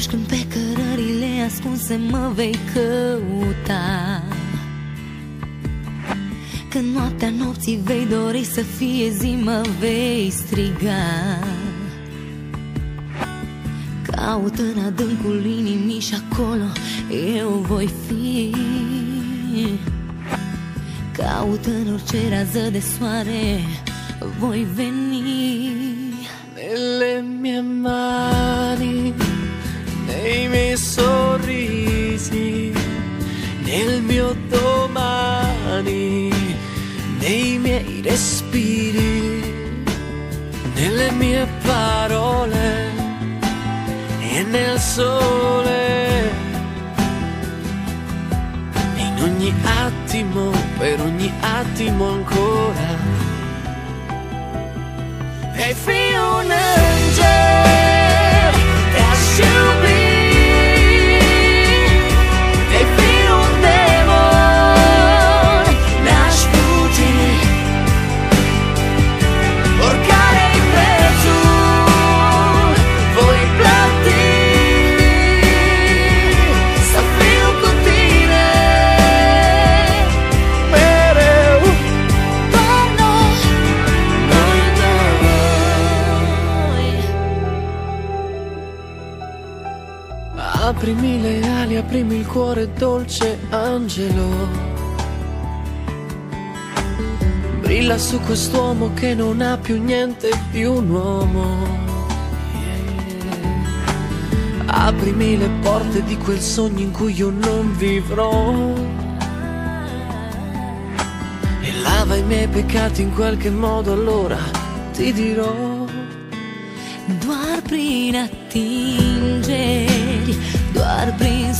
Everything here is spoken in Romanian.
Atunci când pe cărările ascunse mă vei căuta, când noaptea nopții vei dori să fie zi, mă vei striga. Caută în adâncul inimii și acolo eu voi fi. Caută în orice rază de soare voi veni. Nelle mie mani, nei miei sorrisi, nel mio domani, nei miei respiri, nelle mie parole e nel sole, in ogni attimo, per ogni attimo ancora. Hey, feel an angel as you be. Hey, feel un demon, lasci fugi. Oricare i prețul, voi plăti. Să fiu cu tine mereu. Aprimi le ali, aprimi il cuore, dolce angelo. Brilla su quest'uomo che non ha più niente di un uomo. Aprimi le porte di quel sogno in cui io non vivrò. E lava i miei peccati in qualche modo, allora ti dirò. Doar prin atingeri, doar prin